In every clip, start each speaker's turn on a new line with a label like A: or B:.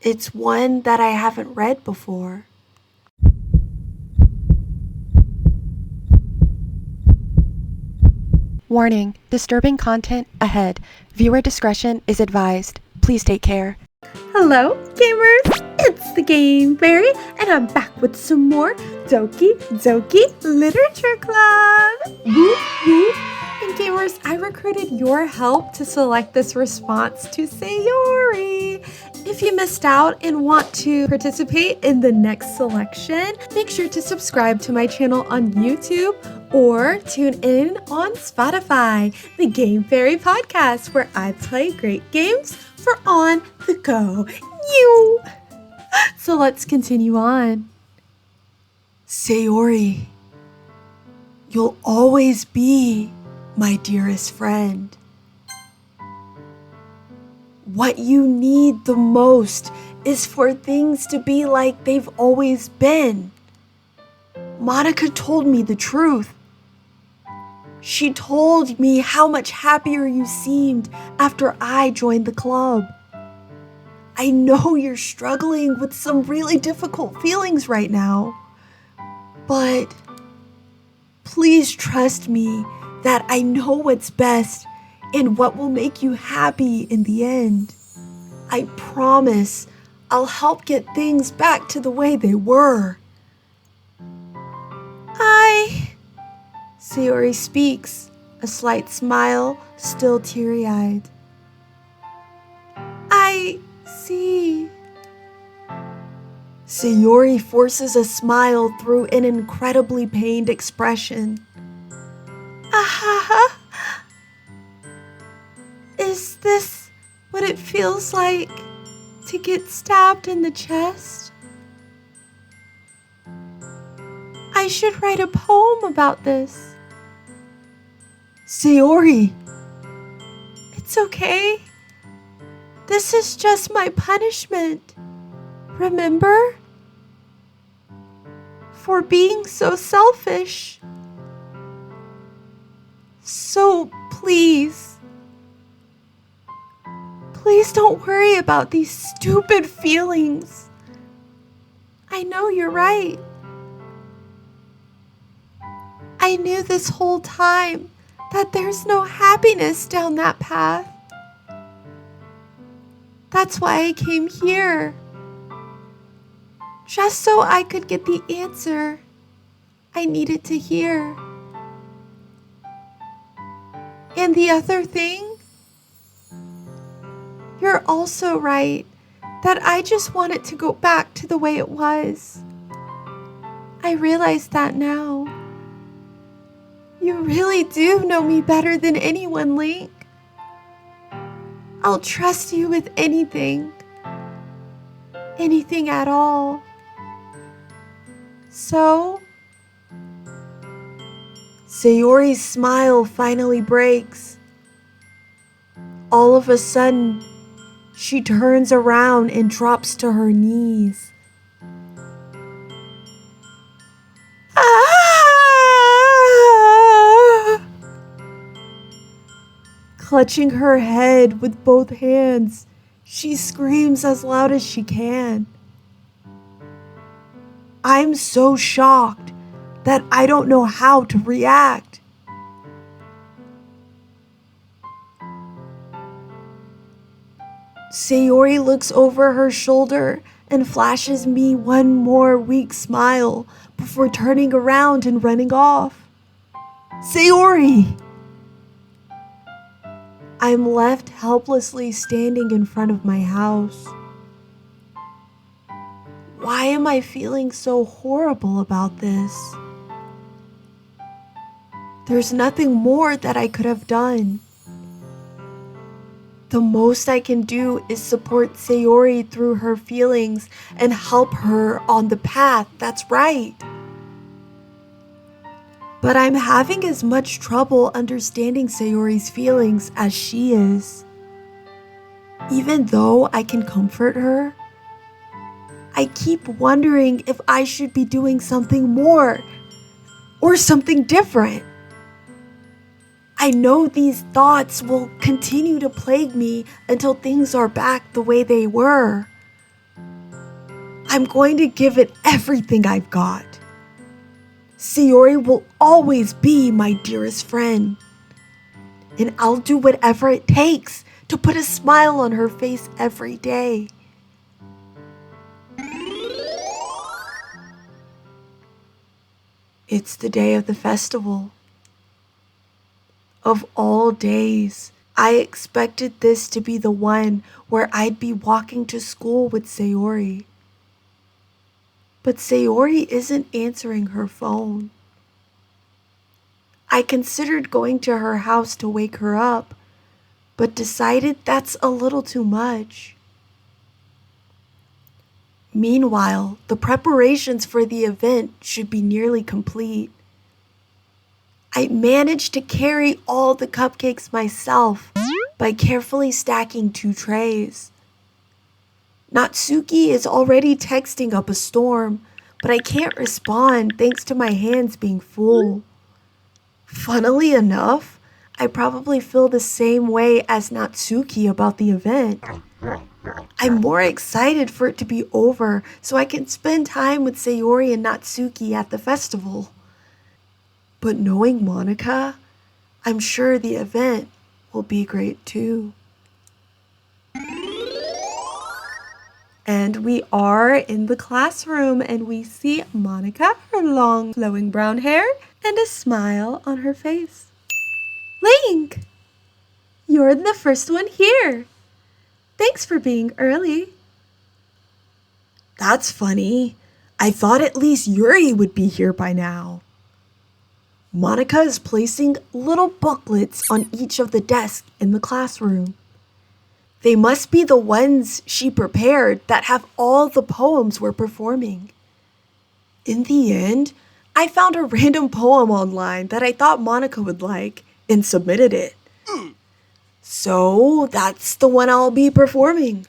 A: it's one that I haven't read before.
B: Warning, disturbing content ahead. Viewer discretion is advised. Please take care.
A: Hello, gamers! It's the Game Faerie, and I'm back with some more Doki Literature Club! Whoop whoop! And gamers, I recruited your help to select this response to Sayori. If you missed out and want to participate in the next selection, make sure to subscribe to my channel on YouTube or tune in on Spotify, the Game Faerie Podcast, where I play great games for on the go. You. So let's continue on. Sayori, you'll always be my dearest friend. What you need the most is for things to be like they've always been. Monica told me the truth. She told me how much happier you seemed after I joined the club. I know you're struggling with some really difficult feelings right now, but please trust me that I know what's best and what will make you happy in the end. I promise I'll help get things back to the way they were. Sayori speaks, a slight smile, still teary-eyed. I see. Sayori forces a smile through an incredibly pained expression. Ahaha. Is this what it feels like to get stabbed in the chest? I should write a poem about this. Sayori. It's okay. This is just my punishment. Remember? For being so selfish. So please don't worry about these stupid feelings. I know you're right. I knew this whole time that there's no happiness down that path. That's why I came here. Just so I could get the answer I needed to hear. And the other thing, you're also right that I just want it to go back to the way it was. I realize that now. You really do know me better than anyone, Link. I'll trust you with anything. Anything at all. So? Sayori's smile finally breaks. All of a sudden, she turns around and drops to her knees. Clutching her head with both hands, she screams as loud as she can. I'm so shocked that I don't know how to react. Sayori looks over her shoulder and flashes me one more weak smile before turning around and running off. Sayori! I'm left helplessly standing in front of my house. Why am I feeling so horrible about this? There's nothing more that I could have done. The most I can do is support Sayori through her feelings and help her on the path that's right. But I'm having as much trouble understanding Sayori's feelings as she is. Even though I can comfort her, I keep wondering if I should be doing something more or something different. I know these thoughts will continue to plague me until things are back the way they were. I'm going to give it everything I've got. Sayori will always be my dearest friend. And I'll do whatever it takes to put a smile on her face every day. It's the day of the festival. Of all days, I expected this to be the one where I'd be walking to school with Sayori. But Sayori isn't answering her phone. I considered going to her house to wake her up, but decided that's a little too much. Meanwhile, the preparations for the event should be nearly complete. I managed to carry all the cupcakes myself by carefully stacking 2 trays. Natsuki is already texting up a storm, but I can't respond thanks to my hands being full. Funnily enough, I probably feel the same way as Natsuki about the event. I'm more excited for it to be over so I can spend time with Sayori and Natsuki at the festival. But knowing Monica, I'm sure the event will be great too. And we are in the classroom and we see Monica, her long flowing brown hair, and a smile on her face. Link! You're the first one here. Thanks for being early. That's funny. I thought at least Yuri would be here by now. Monica is placing little booklets on each of the desks in the classroom. They must be the ones she prepared that have all the poems we're performing. In the end, I found a random poem online that I thought Monica would like and submitted it. So that's the one I'll be performing.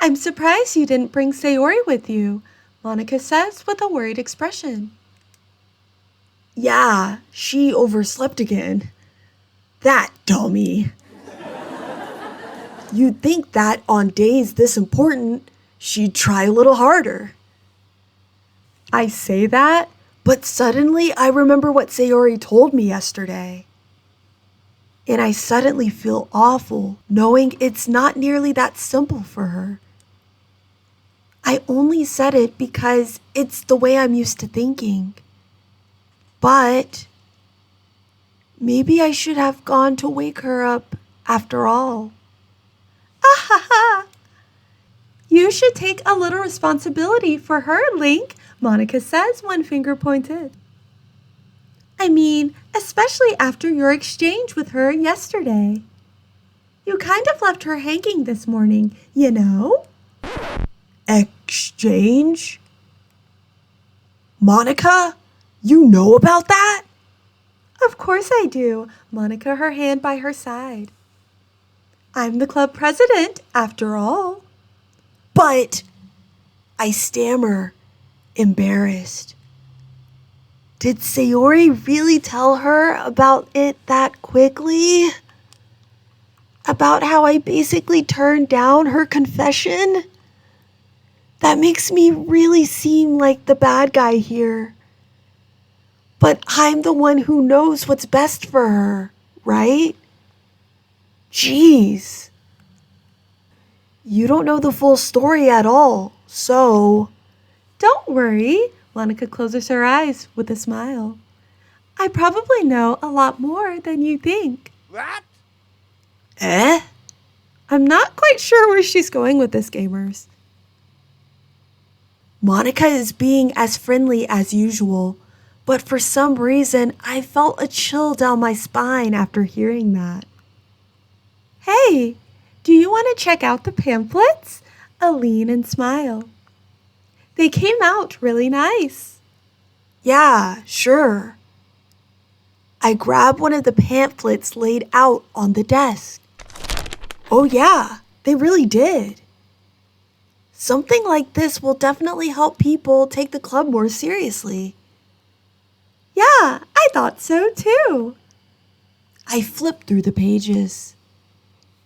A: I'm surprised you didn't bring Sayori with you, Monica says with a worried expression. Yeah, she overslept again. That dummy. You'd think that on days this important, she'd try a little harder. I say that, but suddenly I remember what Sayori told me yesterday. And I suddenly feel awful knowing it's not nearly that simple for her. I only said it because it's the way I'm used to thinking. But maybe I should have gone to wake her up after all. Ah ha ha! You should take a little responsibility for her, Link, Monica says, one finger pointed. I mean, especially after your exchange with her yesterday. You kind of left her hanging this morning, you know? Exchange? Monica, you know about that? Of course I do, Monica, her hand by her side. I'm the club president, after all. But, I stammer, embarrassed. Did Sayori really tell her about it that quickly? About how I basically turned down her confession? That makes me really seem like the bad guy here. But I'm the one who knows what's best for her, right? Jeez. You don't know the full story at all, so... Don't worry, Monica closes her eyes with a smile. I probably know a lot more than you think.
C: What?
A: I'm not quite sure where she's going with this, gamers. Monica is being as friendly as usual, but for some reason, I felt a chill down my spine after hearing that. Hey, do you want to check out the pamphlets? I lean and smile. They came out really nice. Yeah, sure. I grab one of the pamphlets laid out on the desk. Oh yeah, they really did. Something like this will definitely help people take the club more seriously. Yeah, I thought so too. I flip through the pages.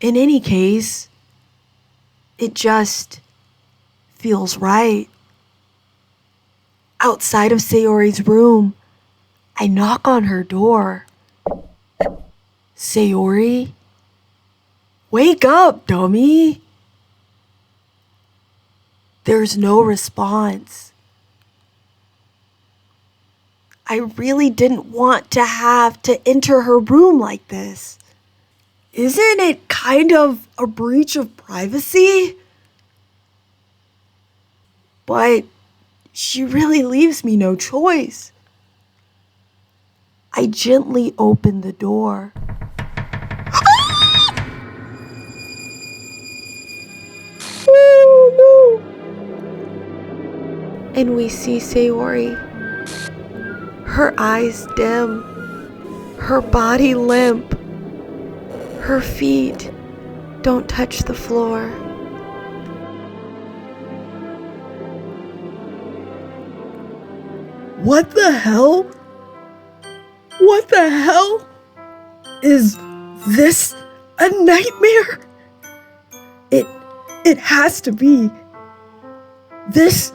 A: In any case, it just feels right. Outside of Sayori's room, I knock on her door. Sayori? Wake up, dummy! There's no response. I really didn't want to have to enter her room like this. Isn't it kind of a breach of privacy? But she really leaves me no choice. I gently open the door. Oh, no. And we see Sayori. Her eyes dim, her body limp, her feet don't touch the floor. What the hell? What the hell? Is this a nightmare? It has to be. This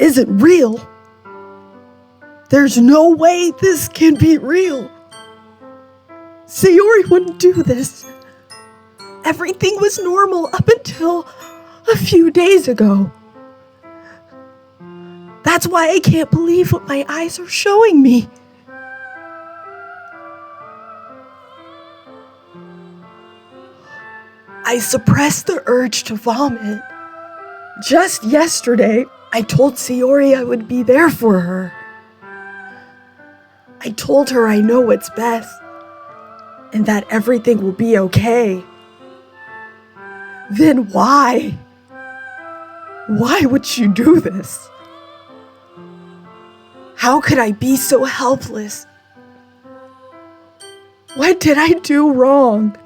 A: isn't real. There's no way this can be real. Sayori wouldn't do this. Everything was normal up until a few days ago. That's why I can't believe what my eyes are showing me. I suppressed the urge to vomit. Just yesterday, I told Sayori I would be there for her. I told her I know what's best and that everything will be okay. Then why? Why would you do this? How could I be so helpless? What did I do wrong?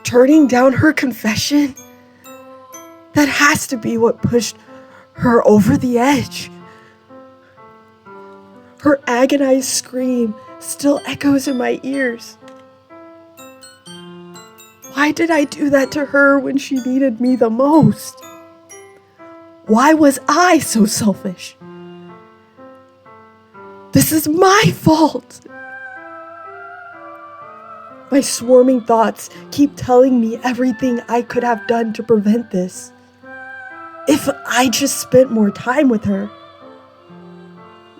A: Turning down her confession? That has to be what pushed her over the edge. Her agonized scream still echoes in my ears. Why did I do that to her when she needed me the most? Why was I so selfish? This is my fault. My swarming thoughts keep telling me everything I could have done to prevent this. If I just spent more time with her,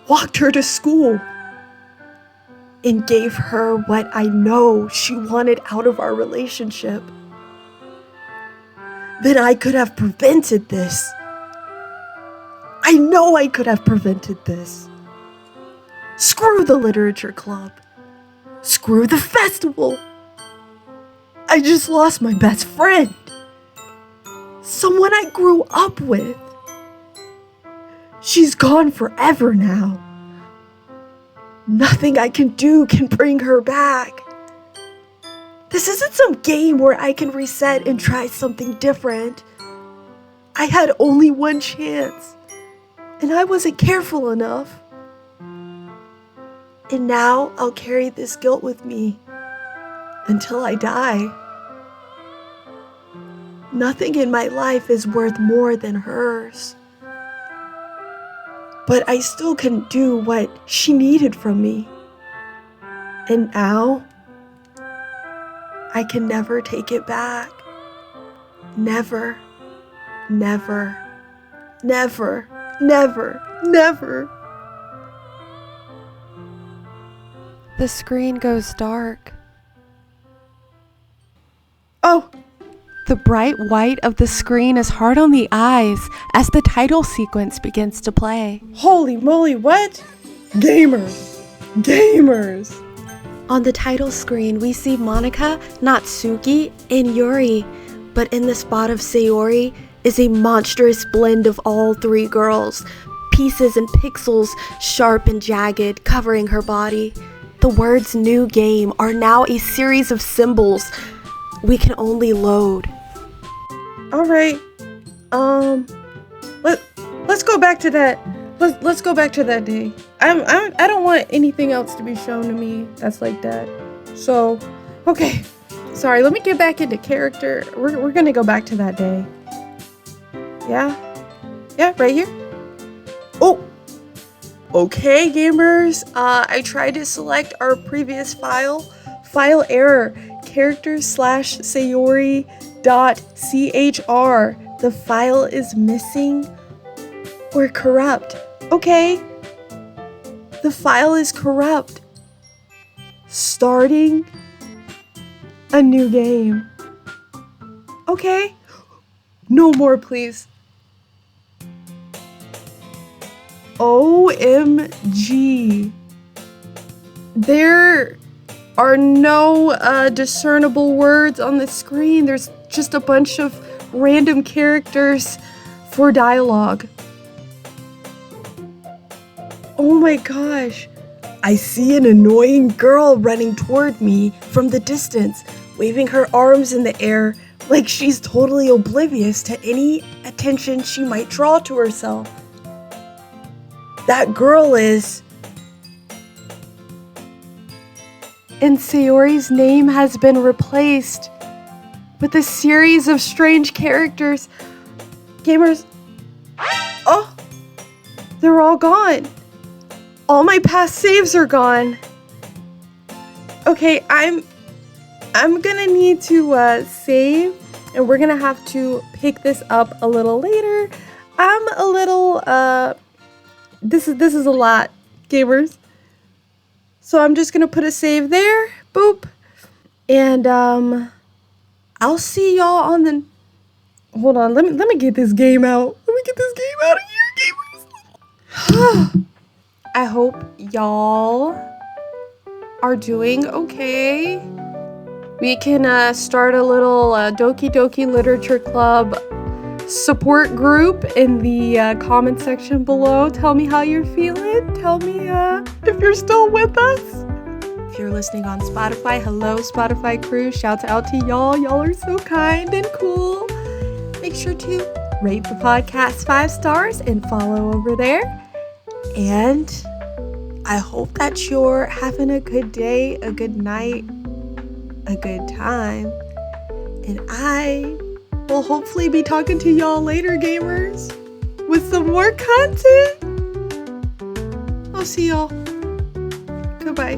A: walked her to school, and gave her what I know she wanted out of our relationship, then I could have prevented this. I know I could have prevented this. Screw the literature club. Screw the festival. I just lost my best friend. Someone I grew up with. She's gone forever now. Nothing I can do can bring her back. This isn't some game where I can reset and try something different. I had only one chance, and I wasn't careful enough. And now I'll carry this guilt with me until I die. Nothing in my life is worth more than hers. But I still couldn't do what she needed from me. And now, I can never take it back. Never, never, never, never, never.
B: The screen goes dark.
A: Oh!
B: The bright white of the screen is hard on the eyes as the title sequence begins to play.
A: Holy moly, what? Gamers! Gamers!
B: On the title screen, we see Monica, Natsuki, and Yuri, but in the spot of Sayori is a monstrous blend of all three girls, pieces and pixels sharp and jagged, covering her body. The words "new game" are now a series of symbols we can only load.
A: Alright, let's go back to that. Let's go back to that day. I don't want anything else to be shown to me that's like that. So, okay,
B: Sorry, let me get back into character. We're gonna go back to that day. Yeah, right here. Oh, okay, gamers. I tried to select our previous file error, characters/sayori.chr. The file is missing or corrupt. Okay, the file is corrupt. Starting a new game. Okay, no more, please. OMG. There are no discernible words on the screen. There's just a bunch of random characters for dialogue. Oh my gosh. I see an annoying girl running toward me from the distance, waving her arms in the air like she's totally oblivious to any attention she might draw to herself. That girl is... And Sayori's name has been replaced with a series of strange characters. Gamers... Oh! They're all gone. All my past saves are gone. Okay, I'm gonna need to save, and we're gonna have to pick this up a little later. I'm a little this is a lot, gamers. So I'm just gonna put a save there. Boop. And I'll see y'all on the... Hold on, let me get this game out. Let me get this game out of here, gamers. I hope y'all are doing okay. We can start a little Doki Doki Literature Club support group in the comment section below. Tell me how you're feeling. Tell me if you're still with us. If you're listening on Spotify, hello Spotify crew. Shouts out to y'all. Y'all are so kind and cool. Make sure to rate the podcast 5 stars and follow over there. And I hope that you're having a good day, a good night, a good time. And I will hopefully be talking to y'all later, gamers, with some more content. I'll see y'all. Goodbye.